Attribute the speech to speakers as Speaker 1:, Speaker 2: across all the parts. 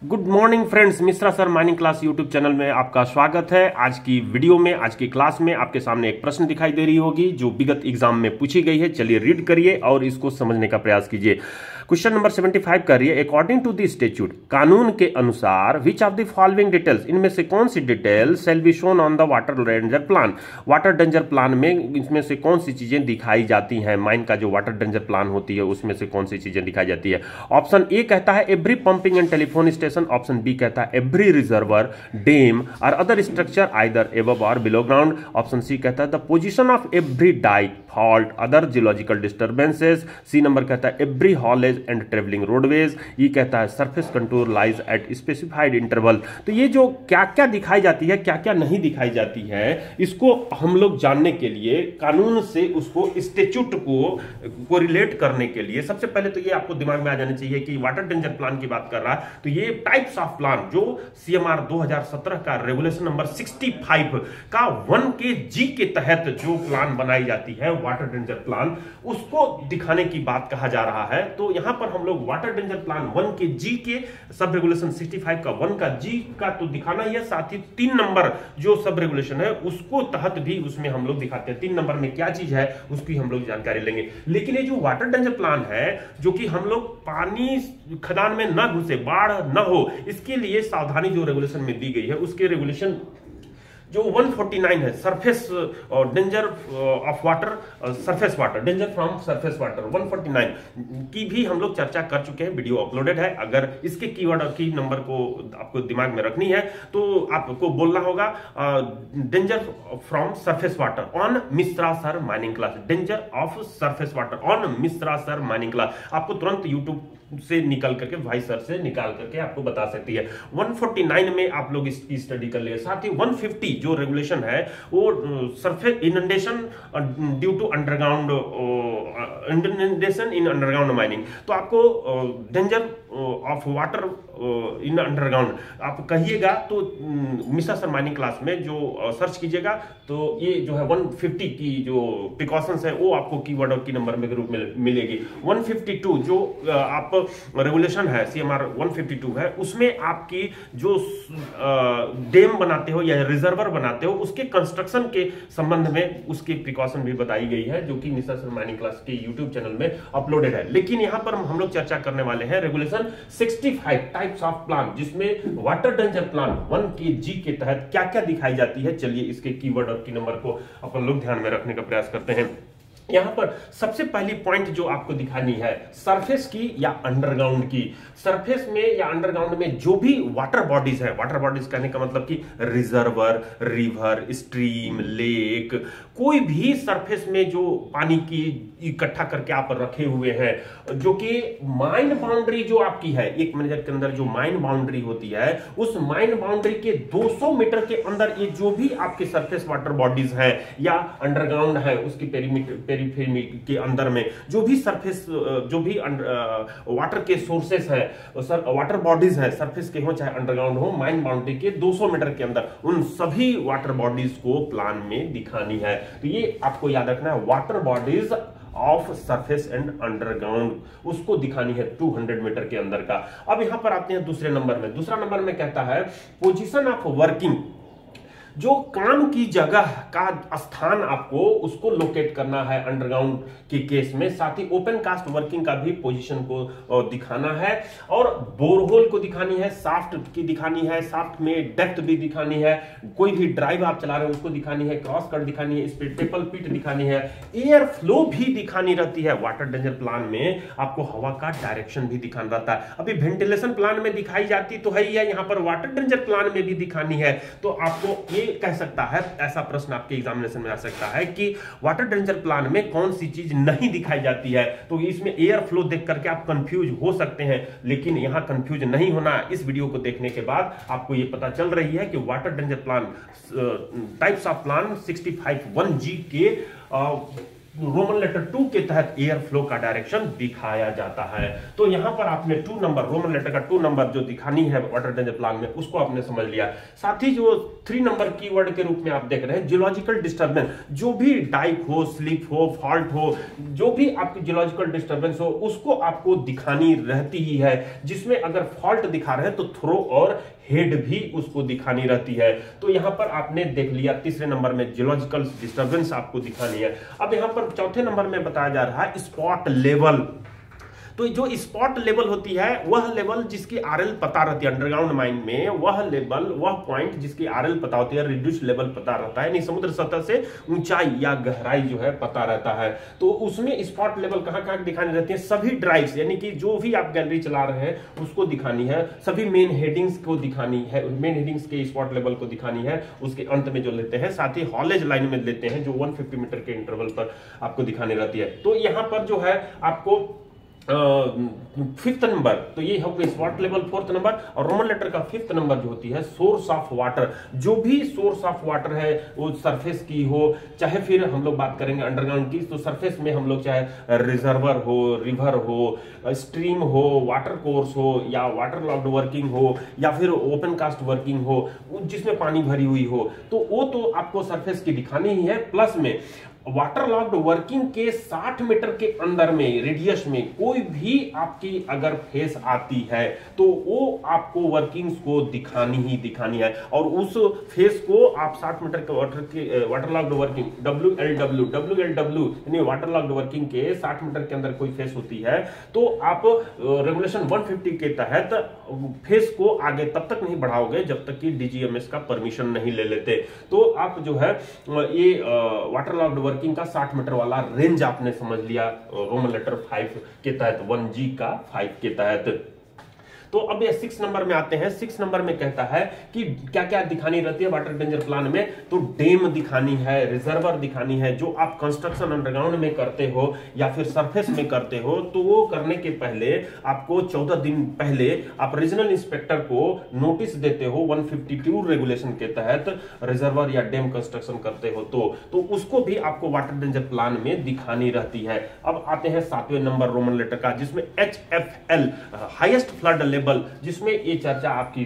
Speaker 1: Good morning friends, Mishra sir mining class YouTube channel में आपका स्वागत है। आज की वीडियो में, आज की क्लास में आपके सामने एक प्रश्न दिखाई दे रही होगी जो विगत एग्जाम में पूछी गई है। चलिए रीड करिए और इसको समझने का प्रयास कीजिए। क्वेश्चन नंबर 75 करिए। अकॉर्डिंग टू द स्टैट्यूट, कानून के अनुसार which of the following details, इनमें से कौन सी detail shall be shown on the water danger plan. Water danger plan में इसमें से कौन सी चीजें दिखाई जाती हैं। माइन का जो वाटर डेंजर प्लान होती है उसमें से कौन सी चीजें दिखाई जाती है। ऑप्शन ए कहता है every pumping and telephone station. Option B कहता है एवरी रिजर्वर, डैम और other structure either above or below ground. Option C कहता है the position of every dyke, fault, other geological disturbances. C number कहता है every haulage and travelling roadways. ये कहता है surface contour lies at specified interval. तो ये जो क्या क्या दिखाई जाती है, क्या क्या नहीं दिखाई जाती है, इसको हम लोग जानने के लिए कानून से उसको स्टैट्यूट को रिलेट करने के लिए सबसे पहले तो ये आपको दिमाग में आ जाना चाहिए कि वाटर डेंजर प्लान की बात कर रहा है तो ये टाइप्स ऑफ प्लान जो CMR 2017 का रेगुलेशन नंबर 65 का 1 के G के तहत जो प्लान बनाई जाती है वाटर डेंजर प्लान, उसको दिखाने की बात कहा जा रहा है। तो यहां पर हम लोग वाटर डेंजर प्लान 1 के G के सब रेगुलेशन 65 का 1 का G का तो दिखाना ही है, साथ ही 3 नंबर जो सब रेगुलेशन है उसको तहत भी उसमें हम लोग दिखाते हैं। 3 नंबर में क्या चीज है उसकी हम लोग जानकारी लेंगे। लेकिन ये जो वाटर डेंजर प्लान है जो कि हम लोग पानी खदान में न घुसे, बाढ़ न हो, इसके लिए सावधानी जो रेगुलेशन में दी गई है उसके रेगुलेशन जो 149 है, surface danger of water, surface water, danger from surface water 149 की भी हम लोग चर्चा कर चुके हैं, वीडियो अपलोडेड है। अगर इसके कीवर्ड और की नंबर को आपको दिमाग में रखनी है तो आपको बोलना होगा danger from surface water on Mishra sir mining class, danger of surface water on Mishra sir mining class. आपको तुरंत यूट्यूब से निकल करके, भाई सर से निकाल करके आपको बता सकती है। 149 में आप लोग इसकी स्टडी कर लिए। साथ ही 150 जो रेगुलेशन है वो surface inundation due to underground, inundation in underground mining. तो आपको danger of water in underground आप कहिएगा तो मिश्रा सर माइनिंग क्लास में जो सर्च कीजिएगा तो ये जो है 150 की जो प्रिकॉशंस है वो आपको कीवर्ड और की नंबर में रूप में मिलेगी। 152 जो आप रेगुलेशन है CMR 152 है, उसमें आपकी जो डैम बनाते हो या रिजर्वर बनाते हो उसके कंस्ट्रक्शन के संबंध में उसकी प्रिकॉशन भी बताई गई है जो कि मिश्रा सर माइनिंग क्लास के यूट्यूब चैनल में अपलोडेड है। लेकिन यहां पर हम लोग चर्चा करने वाले हैं रेगुलेशन 65 टाइप्स ऑफ प्लान, जिसमें वाटर डेंजर प्लान 1 के G के तहत क्या क्या दिखाई जाती है। चलिए इसके कीवर्ड और की नंबर को अपन लोग ध्यान में रखने का प्रयास करते हैं। यहां पर सबसे पहली पॉइंट जो आपको दिखानी है सरफेस की या अंडरग्राउंड की। सरफेस में या अंडरग्राउंड में जो भी वाटर बॉडीज है, वाटर बॉडीज कहने का मतलब कि रिजर्वर, रिवर, स्ट्रीम, लेक, कोई भी सरफेस में जो पानी की इकट्ठा करके आप रखे हुए हैं, जो कि माइन बाउंड्री जो आपकी है, एक मीटर के अंदर जो माइन बाउंड्री होती है उस माइन बाउंड्री के 200 मीटर के अंदर ये जो भी आपके सरफेस वाटर बॉडीज है या अंडरग्राउंड है उसकी पेरीफेरी के अंदर में जो भी सरफेस, जो भी वाटर के सोर्सेस है, वाटर बॉडीज है, सरफेस के हो चाहे अंडरग्राउंड हो, माइन बाउंड्री के 200 मीटर के अंदर उन सभी वाटर बॉडीज को प्लान में दिखानी है। तो ये आपको याद रखना है, water bodies of surface and underground उसको दिखानी है 200 मीटर के अंदर का। अब यहां पर आते हैं दूसरे नंबर में। दूसरा नंबर में कहता है पोजीशन ऑफ वर्किंग, जो काम की जगह का स्थान आपको उसको लोकेट करना है अंडरग्राउंड के केस में। साथ ही ओपन कास्ट वर्किंग का भी पोजीशन को दिखाना है और बोरहोल को दिखानी है, साफ्ट की दिखानी है, साफ्ट में डेप्थ भी दिखानी है, कोई भी ड्राइव आप चला रहे हैं उसको दिखानी है, क्रॉस कट दिखानी है, स्टेपल पिट दिखानी है, एयर फ्लो भी दिखानी रहती है। वाटर डेंजर प्लान में आपको हवा का डायरेक्शन भी दिखाना रहता है। अभी वेंटिलेशन प्लान में दिखाई जाती तो है ही है, यहां पर वाटर डेंजर प्लान में भी दिखानी है। तो आपको ये कह सकता है, ऐसा प्रश्न आपके एग्जामिनेशन में आ सकता है कि वाटर डेंजर प्लान में कौन सी चीज नहीं दिखाई जाती है। तो इसमें एयर फ्लो देख करके आप कंफ्यूज हो सकते हैं, लेकिन यहां कंफ्यूज नहीं होना। इस वीडियो को देखने के बाद आपको यह पता चल रही है कि water danger plan types of plan 65 1G के रोमन लेटर 2 के तहत एयर फ्लो का डायरेक्शन दिखाया जाता है। तो यहां पर आपने 2 नंबर, रोमन लेटर का 2 नंबर जो दिखानी है वाटर डेंजर प्लान में, उसको आपने समझ लिया। साथ ही जो 3 नंबर कीवर्ड के रूप में आप देख रहे हैं जियोलॉजिकल डिस्टर्बेंस, जो भी डाइक हो, स्लिप हो, फॉल्ट हो, जो भी आपकी जियोलॉजिकल डिस्टर्बेंस हो, उसको आपको दिखानी रहती ही है। जिसमें अगर फॉल्ट दिखा रहे हैं तो थ्रो और हेड भी उसको दिखानी रहती है। तो यहां पर आपने देख लिया, तीसरे नंबर में जियोलॉजिकल डिस्टर्बेंस आपको दिखानी है। अब यहां पर चौथे नंबर में बताया जा रहा है स्पॉट लेवल। तो जो स्पॉट लेवल होती है वह लेवल जिसकी आरएल पता रहती है अंडरग्राउंड माइन में, वह लेवल, वह पॉइंट जिसकी आरएल पता होती है, रिड्यूस लेवल पता रहता है, यानी समुद्र सतह से ऊंचाई या गहराई जो है पता रहता है। तो उसमें स्पॉट लेवल कहां कहां दिखानी रहती है, सभी ड्राइव्स, यानी कि जो भी आप गैलरी चला रहे हैं उसको दिखानी है, सभी मेन हेडिंग्स को दिखानी है, मेन हेडिंग्स के स्पॉट लेवल को दिखानी है, उसके अंत में जो लेते हैं, साथ ही हॉलेज लाइन में लेते हैं जो 150 मीटर के इंटरवल पर आपको दिखानी रहती है। तो यहां पर जो है आपको 5th नंबर, तो ये हो गई स्पॉट लेवल 4th नंबर। और रोमन लेटर का 5th नंबर जो होती है सोर्स ऑफ वाटर, जो भी सोर्स ऑफ वाटर है वो सरफेस की हो, चाहे फिर हम लोग बात करेंगे अंडरग्राउंड की, तो सरफेस में हम लोग चाहे रिजर्वर हो, रिवर हो, स्ट्रीम हो, वाटर कोर्स हो, या वाटर लॉक्ड वर्किंग हो, या फिर ओपन कास्ट वर्किंग हो जिसमें पानी भरी हुई हो, तो वो तो आपको सरफेस की दिखानी ही है। प्लस में वाटर लॉक्ड वर्किंग के 60 मीटर के अंदर में, रेडियस में कोई भी आपकी अगर फेस आती है तो वो आपको वर्किंग्स को दिखानी ही दिखानी है। और उस फेस को आप 60 मीटर के वाटर लॉक्ड वर्किंग WLW यानी वाटर लॉक्ड वर्किंग के 60 मीटर के अंदर कोई फेस होती है तो आप रेगुलेशन 150 के तहत फेस को आगे तब तक नहीं बढ़ाओगे जब तक कि DGMS का परमिशन नहीं ले लेते। तो आप जो है ये वाटर लॉक्ड वर्किंग का 60 मीटर वाला रेंज आपने समझ लिया रोमन लेटर 5 के तहत, 1G का 5 के तहत। तो अब ये 6 नंबर में आते हैं। 6 नंबर में कहता है कि क्या क्या दिखानी रहती है वाटर डेंजर प्लान में, तो डैम दिखानी है, रिजर्वर दिखानी है। जो आप कंस्ट्रक्शन अंडरग्राउंड में करते हो या फिर सरफेस में करते हो तो वो करने के पहले आपको 14 दिन पहले आप रीजनल इंस्पेक्टर को नोटिस देते हो 152 रेगुलेशन के तहत, रिजर्वर या डैम कंस्ट्रक्शन करते हो तो उसको भी आपको वाटर डेंजर प्लान में दिखानी रहती है। अब आते हैं 7वें नंबर रोमन लेटर का, जिसमें HFL हाईएस्ट फ्लड लेवल, जिसमें ये चर्चा आपकी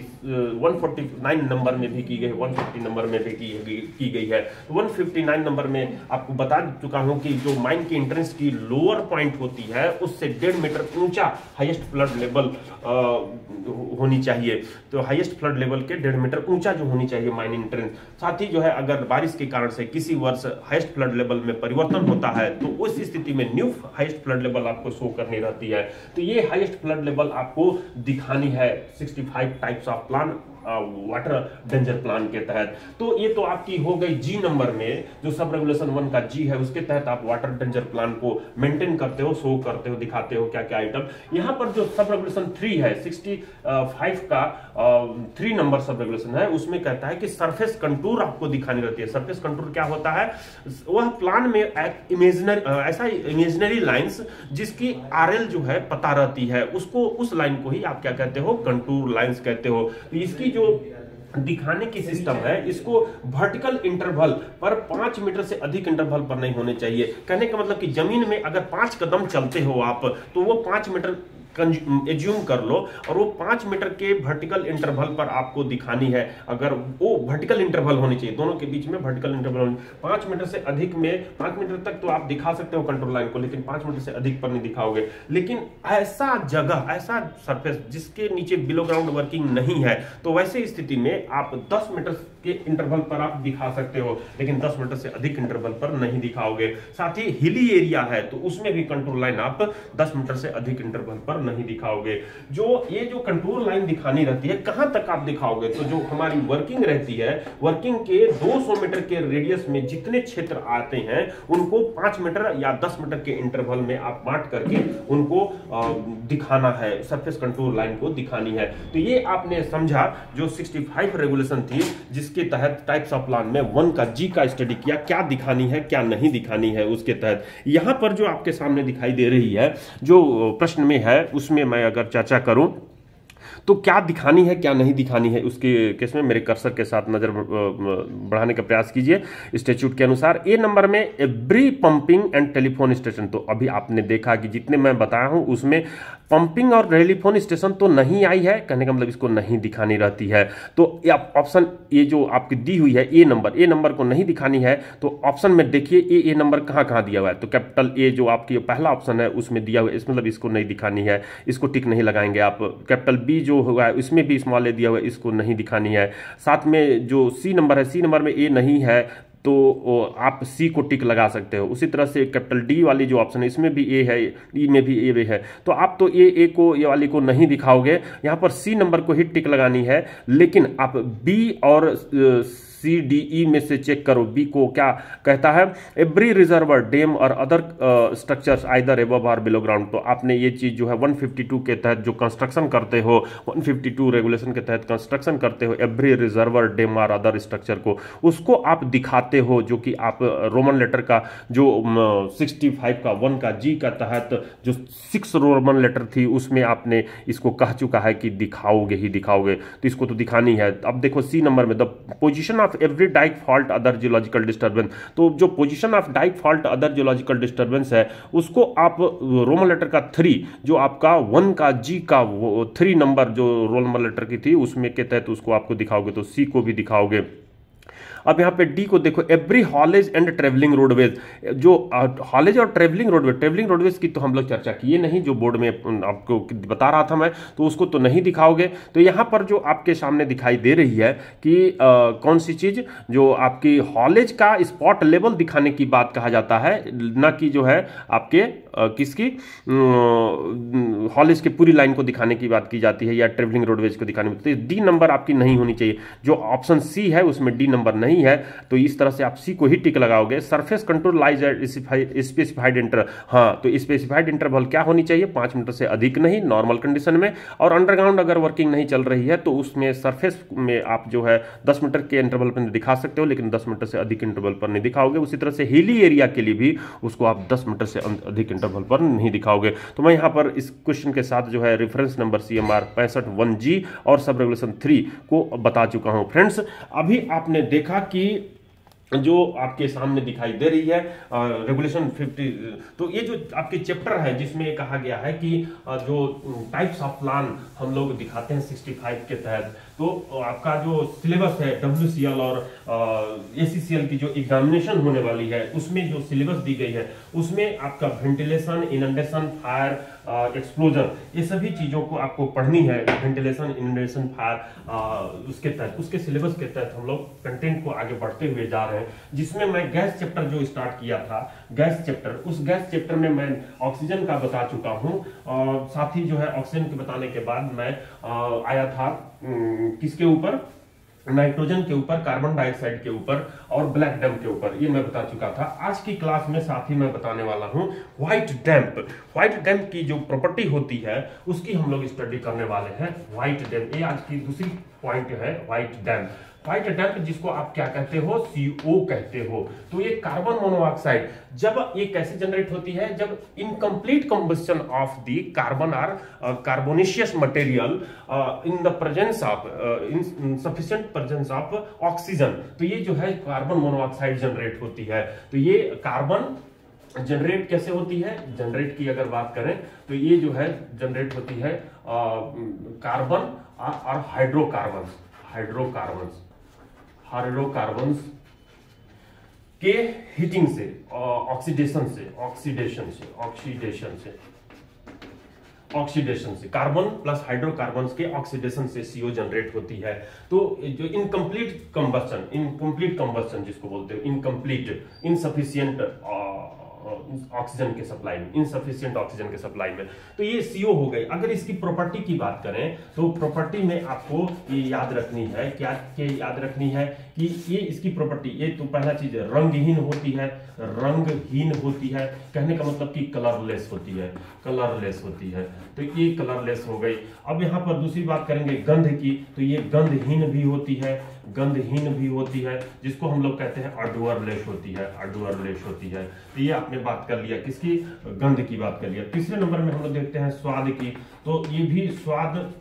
Speaker 1: 149 नंबर में भी की गई, 150 नंबर में भी की गई है। 159 नंबर में आपको बता चुका हूं कि जो माइन की एंट्रेंस की लोअर पॉइंट होती है उससे 1.5 मीटर ऊंचा हाईएस्ट फ्लड लेवल होनी चाहिए। तो हाईएस्ट फ्लड लेवल के 1.5 मीटर ऊंचा जो होनी चाहिए माइन एंट्रेंस। साथ ही जो है अगर बारिश के कारण से किसी वर्ष हाईएस्ट फ्लड लेवल में परिवर्तन होता है तो उस स्थिति में न्यू हाईएस्ट फ्लड लेवल आपको शो करनी रहती है। तो ये हाईएस्ट फ्लड लेवल आपको दिखानी है 65 types of plan water danger plan के तहत। तो ये तो आपकी हो गई जी नंबर में, जो सब रेगुलेशन 1 का जी है उसके तहत आप वाटर डेंजर प्लान को मेंटेन करते हो, शो करते हो, दिखाते हो क्या क्या आइटम। यहां पर जो सब रेगुलेशन 3 है 65 का 3 नंबर सब रेगुलेशन है, उसमें कहता है कि सरफेस कंटूर आपको दिखानी रहती है। सरफेस कंटूर क्या होता है, वह प्लान में ऐसा इमेजिनरी लाइंस जिसकी आरएल जो है पता रहती है, उसको उस लाइन को ही आप क्या कहते हो, कंटूर लाइंस कहते हो। तो इसकी जो दिखाने की सिस्टम है इसको वर्टिकल इंटरवल पर 5 मीटर से अधिक इंटरवल पर नहीं होने चाहिए। कहने का मतलब कि जमीन में अगर 5 कदम चलते हो आप तो वो 5 मीटर एज्यूम कर लो और वो 5 मीटर के वर्टिकल इंटरवल पर आपको दिखानी है। अगर वो वर्टिकल इंटरवल होनी चाहिए, दोनों के बीच में वर्टिकल इंटरवल होनी, 5 मीटर से अधिक में 5 मीटर तक तो आप दिखा सकते हो कंट्रोल लाइन को, लेकिन 5 मीटर से अधिक पर नहीं दिखाओगे। लेकिन ऐसा जगह, ऐसा सरफेस जिसके नीचे बिलो ग्राउंड वर्किंग नहीं है, तो वैसे स्थिति में आप 10 मीटर के इंटरवल पर आप दिखा सकते हो, लेकिन 10 मीटर से अधिक इंटरवल पर नहीं दिखाओगे। साथ ही हिली एरिया है तो उसमें भी कंट्रोल लाइन आप 10 मीटर से अधिक इंटरवल पर नहीं दिखाओगे। ये जो कंट्रोल लाइन दिखानी रहती है कहां तक आप दिखाओगे, तो जो हमारी वर्किंग रहती है, वर्किंग के 200 मीटर के रेडियस में जितने क्षेत्र आते हैं उनको 5 मीटर या 10 मीटर के इंटरवल में आप बांट करके उनको दिखाना है, सरफेस कंट्रोल लाइन को दिखानी है। तो ये आपने समझा जो 65 रेगुलेशन थी जिसके तहत टाइप्स ऑफ प्लान में 1 का जी का स्टडी किया, क्या दिखानी है क्या नहीं दिखानी है उसके तहत। यहां पर जो आपके सामने दिखाई दे रही है जो प्रश्न में है उसमें मैं अगर चर्चा करूं तो क्या दिखानी है क्या नहीं दिखानी है उसके केस में मेरे कर्सर के साथ नजर बढ़ाने का प्रयास कीजिए। स्टैट्यूट के अनुसार ए नंबर में every pumping and telephone station, तो अभी आपने देखा कि जितने मैं बताया हूं उसमें पंपिंग और टेलीफोन स्टेशन तो नहीं आई है, कहने का मतलब इसको नहीं दिखानी रहती है। तो ऑप्शन ये जो आपकी दी हुई है ए नंबर को नहीं दिखानी है, तो ऑप्शन में देखिए ए नंबर कहां कहां दिया हुआ है। तो कैपिटल ए जो आपकी पहला ऑप्शन है उसमें दिया हुआ है, इसमें मतलब इसको नहीं दिखानी है, इसको टिक नहीं लगाएंगे आप। कैपिटल बी जो हुआ है उसमें भी स्मॉल ए दिया हुआ है, इसको नहीं दिखानी है। साथ में जो सी नंबर है, सी नंबर में ए नहीं है तो आप सी को टिक लगा सकते हो। उसी तरह से कैपिटल डी वाली जो ऑप्शन है इसमें भी ए है, ई में भी ए है, तो आप तो ए को ये वाली को नहीं दिखाओगे, यहां पर सी नंबर को ही टिक लगानी है। लेकिन आप बी और सी डी ई में से चेक करो, बी को क्या कहता है, एवरी रिजर्वर डैम और other structures either above or below ground. तो आपने ये चीज जो है 152 के तहत जो कंस्ट्रक्शन करते हो, 152 रेगुलेशन के तहत कंस्ट्रक्शन करते हो एवरी रिजर्वर डैम और अदर स्ट्रक्चर को, उसको आप दिखाते हो, जो कि आप रोमन लेटर का जो 65 का 1 का जी का तहत जो 6 रोमन लेटर थी उसमें आपने इसको कह चुका है कि दिखाओगे ही दिखाओगे, तो इसको तो दिखानी है। अब देखो सी नंबर में the position every dyke fault other geological disturbance, तो जो position of dyke fault other geological disturbance है उसको आप रोमन लेटर का 3 जो आपका 1 का जी का 3 नंबर जो रोमन लेटर की थी उसमें के तहत उसको आपको दिखाओगे, तो सी को भी दिखाओगे। अब यहाँ पे डी को देखो, every haulage and travelling roadways, जो हॉलेज और ट्रेवलिंग रोडवेज की तो हम लोग चर्चा किए नहीं, जो बोर्ड में आपको बता रहा था मैं, तो उसको तो नहीं दिखाओगे। तो यहाँ पर जो आपके सामने दिखाई दे रही है कि कौन सी चीज, जो आपकी हॉलेज का स्पॉट लेवल दिखाने की बात कहा जाता है, न कि जो है आपके किसकी हॉलेज के पूरी लाइन को दिखाने की बात की जाती है या ट्रेवलिंग रोडवेज को दिखाने में। तो डी नंबर आपकी नहीं होनी चाहिए, जो ऑप्शन सी है उसमें डी नंबर नहीं है, तो इस तरह से आप सी को ही टिक लगाओगे। Surface control lies at specified interval, हाँ तो स्पेसिफाइड इंटरवल क्या होनी चाहिए, 5 मीटर से अधिक नहीं नॉर्मल कंडीशन में, और अंडरग्राउंड अगर वर्किंग नहीं चल रही है तो उसमें सरफेस में आप जो है 10 मीटर के इंटरवल पर दिखा सकते हो, लेकिन 10 मीटर से अधिक इंटरवल पर नहीं दिखाओगे। उसी तरह से हिली एरिया के लिए भी उसको आप 10 मीटर से अधिक इंटरवल पर नहीं दिखाओगे। तो मैं यहां पर इस क्वेश्चन के साथ जो है रेफरेंस नंबर CMR 65-1G और सब रेगुलेशन 3 को बता चुका हूं। फ्रेंड्स, अभी आपने देखा कि जो आपके सामने दिखाई दे रही है रेगुलेशन 50, तो ये जो आपके चैप्टर है जिसमें कहा गया है कि जो टाइप्स ऑफ प्लान हम लोग दिखाते हैं 65 के तहत, तो आपका जो सिलेबस है WCL और ACCL की जो एग्जामिनेशन होने वाली है उसमें जो सिलेबस दी गई है उसमें आपका वेंटिलेशन, इनंडेशन, फायर, एक्सप्लोजन, ये सभी चीजों को आपको पढ़नी है। वेंटिलेशन, इनंडेशन, फायर, उसके तहत, उसके सिलेबस के तहत हम लोग कंटेंट को आगे बढ़ते हुए जा रहे हैं, जिसमें मैं गैस चैप्टर जो स्टार्ट किया था, गैस चैप्टर, उस गैस चैप्टर में मैं ऑक्सीजन का बता चुका हूं, और साथ ही जो है ऑक्सीजन के बताने के बाद मैं आया था किसके ऊपर, नाइट्रोजन के ऊपर, कार्बन डाइऑक्साइड के ऊपर और ब्लैक डैम्प के ऊपर, ये मैं बता चुका था। आज की क्लास में साथ ही मैं बताने वाला हूं व्हाइट डैम्प। व्हाइट डैम्प की जो प्रॉपर्टी होती है उसकी हम लोग स्टडी करने वाले हैं। व्हाइट डैम्प, ये आज की दूसरी पॉइंट है, व्हाइट डैम्प। व्हाइट डैम्प जिसको आप क्या कहते हो, CO कहते हो। तो ये कार्बन मोनोऑक्साइड जब ये कैसे जनरेट होती है, जब incomplete combustion of the carbon और carbonaceous material in the presence of insufficient presence of oxygen, तो ये जो है कार्बन मोनोऑक्साइड जनरेट होती है। तो ये कार्बन जनरेट कैसे होती है, जनरेट की अगर बात करें तो ये जो है जनरेट होती है कार्बन और हाइड्रोकार्बन्स के हीटिंग से, ऑक्सीडेशन से कार्बन प्लस हाइड्रोकार्बन्स के ऑक्सीडेशन से CO जनरेट होती है। तो जो इनकम्प्लीट कंबस्टन जिसको बोलते हैं, इनसफिशिएंट ऑक्सीजन के सप्लाई में, इनसफिशिएंट ऑक्सीजन के सप्लाई में, तो ये CO हो गई। अगर इसकी प्रॉपर्टी की बात करें तो प्रॉपर्टी में आपको ये याद रखनी है, क्या याद रखनी है कि ये इसकी प्रॉपर्टी, ये तो पहला चीज है, रंगहीन होती है, कहने का मतलब कि कलरलेस होती है, तो ये कलरलेस हो गई। अब यहाँ पर दूसरी बात करेंगे गंध की, तो ये गंधहीन भी होती है, जिसको हम लोग कहते हैं अडोरलेस होती है। तो ये आपने बात कर लिया, किसकी, गंध की बात कर लिया। तीसरे नंबर में हम लोग देखते हैं स्वाद की, तो ये भी स्वाद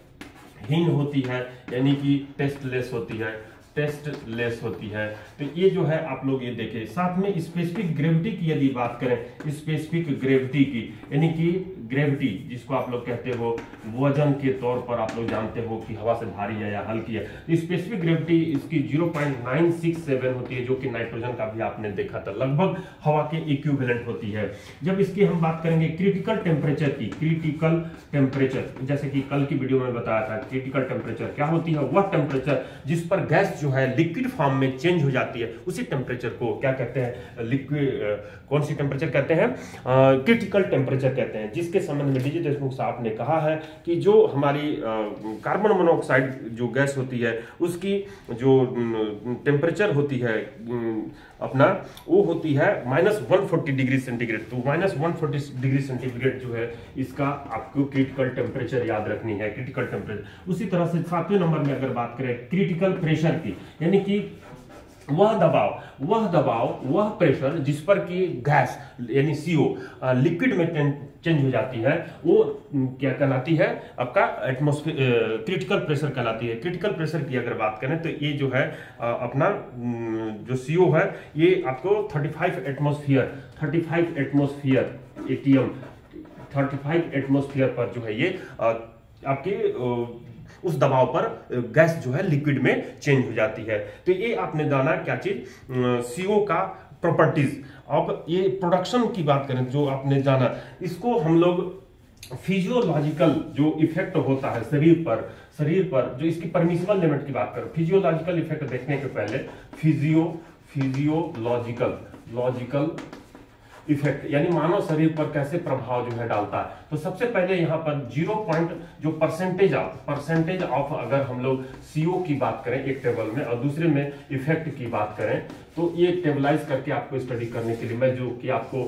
Speaker 1: हीन होती है, यानी कि टेस्टलेस होती है, टेस्टलेस होती है। तो ये जो है आप लोग ये देखें। साथ में स्पेसिफिक ग्रेविटी की यदि बात करें, स्पेसिफिक ग्रेविटी की, यानी कि ग्रेविटी जिसको आप लोग कहते हो वजन के तौर पर आप लोग जानते हो कि हवा से भारी है या हल्की है, तो स्पेसिफिक ग्रेविटी इसकी 0.967 होती है, जो कि नाइट्रोजन का भी आपने देखा था, लगभग हवा के इक्विवेलेंट होती है। जब इसकी हम बात करेंगे क्रिटिकल टेम्परेचर की, क्रिटिकल टेम्परेचर जैसे कि कल की वीडियो में बताया था, क्रिटिकल टेम्परेचर क्या होती है, वह टेम्परेचर जिस पर गैस जो है लिक्विड फॉर्म में चेंज हो जाती है, उसी टेम्परेचर को क्या कहते हैं, लिक्विड कौन सी टेम्परेचर कहते हैं, क्रिटिकल टेम्परेचर कहते हैं। जिसके संबंध में डीजे देशमुख साहब ने कहा है कि जो हमारी कार्बन मोनोऑक्साइड जो गैस होती है उसकी जो टेम्परेचर होती है अपना, वो होती है -140 डिग्री सेंटीग्रेड। तो -140 डिग्री सेंटीग्रेड जो है इसका आपको क्रिटिकल टेम्परेचर याद रखनी है, क्रिटिकल टेम्परेचर। उसी तरह से 7वें नंबर में अगर बात करें क्रिटिकल प्रेशर की, यानी कि वह दबाव, वह प्रेशर जिस पर कि गैस यानी CO लिक्विड में चेंज हो जाती है, वो क्या कहलाती है, आपका एटमॉस्फेयर क्रिटिकल प्रेशर कहलाती है। क्रिटिकल प्रेशर की अगर बात करें तो ये जो है अपना जो CO है ये आपको 35 एटमॉस्फेयर ATM 35 एटमॉस्फेयर पर जो है ये आपके उस दबाव पर गैस जो है लिक्विड में चेंज हो जाती है। तो ये आपने जाना क्या चीज, CO का प्रॉपर्टीज। अब ये प्रोडक्शन की बात करें जो आपने जाना, इसको हम लोग फिजियोलॉजिकल जो इफेक्ट होता है शरीर पर जो इसकी परमिसिबल लिमिट की बात करें, फिजियोलॉजिकल इफेक्ट देखने के पहले फिजियोलॉजिकल इफेक्ट यानी मानव शरीर पर कैसे प्रभाव जो है डालता है। तो सबसे पहले यहाँ पर जो परसेंटेज ऑफ अगर हम लोग CO की बात करें एक टेबल में और दूसरे में इफेक्ट की बात करें, तो ये टेबलाइज करके आपको स्टडी करने के लिए मैं जो कि आपको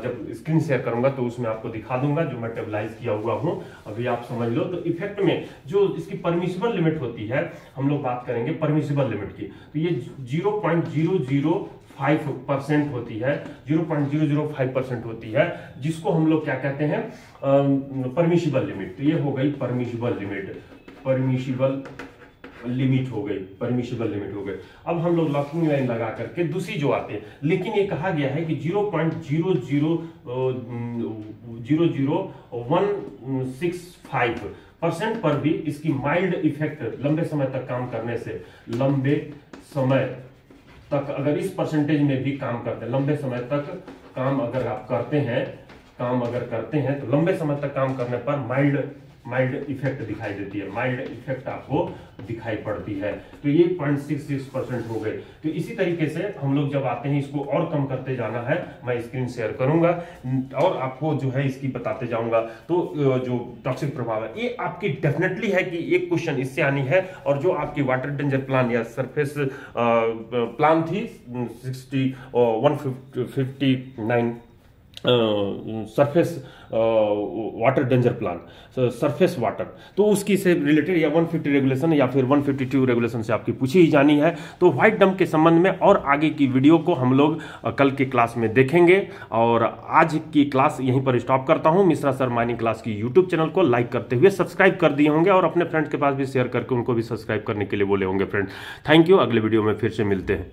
Speaker 1: जब स्क्रीन शेयर करूंगा तो उसमें आपको दिखा दूंगा जो मैं टेबलाइज किया हुआ हूँ, अभी आप समझ लो। तो इफेक्ट में जो इसकी परमिसिबल लिमिट होती है, हम लोग बात करेंगे परमिसिबल लिमिट की, तो ये 0.005% होती है, 0.005% होती है, जिसको हम लोग क्या कहते हैं, परमिसिबल लिमिट। तो ये हो गई परमिसिबल लिमिट हो गई। अब हम लोग लॉकिंग लाइन लगा करके दूसरी जो आते हैं, लेकिन ये कहा गया है कि 0.00165% पर भी इसकी माइल्ड इफेक्ट लंबे समय तक काम करने से, लंबे समय तक अगर इस परसेंटेज में भी काम करते हैं, लंबे समय तक काम अगर आप करते हैं तो लंबे समय तक काम करने पर माइल्ड इफेक्ट दिखाई देती है, माइल्ड इफेक्ट आपको दिखाई पड़ती है। तो ये 0.66% हो गए। तो इसी तरीके से हम लोग जब आते हैं इसको और कम करते जाना है, मैं स्क्रीन शेयर करूंगा और आपको जो है इसकी बताते जाऊंगा। तो जो टॉक्सिक प्रभाव है ये आपकी डेफिनेटली है कि एक क्वेश्चन इससे आनी है, और जो आपकी वाटर डेंजर प्लान या सरफेस प्लान थी 159 surface water danger plan, surface water, तो उसकी से रिलेटेड या 150 रेगुलेशन या फिर 152 रेगुलेशन से आपकी पूछी ही जानी है। तो व्हाइट डंप के संबंध में और आगे की वीडियो को हम लोग कल के क्लास में देखेंगे, और आज की क्लास यहीं पर स्टॉप करता हूं। मिश्रा सर माइनिंग क्लास की यूट्यूब चैनल को लाइक करते हुए सब्सक्राइब कर दिए होंगे, और अपने फ्रेंड्स के पास भी शेयर करके उनको भी सब्सक्राइब करने के लिए बोले होंगे फ्रेंड। थैंक यू, अगले वीडियो में फिर से मिलते हैं।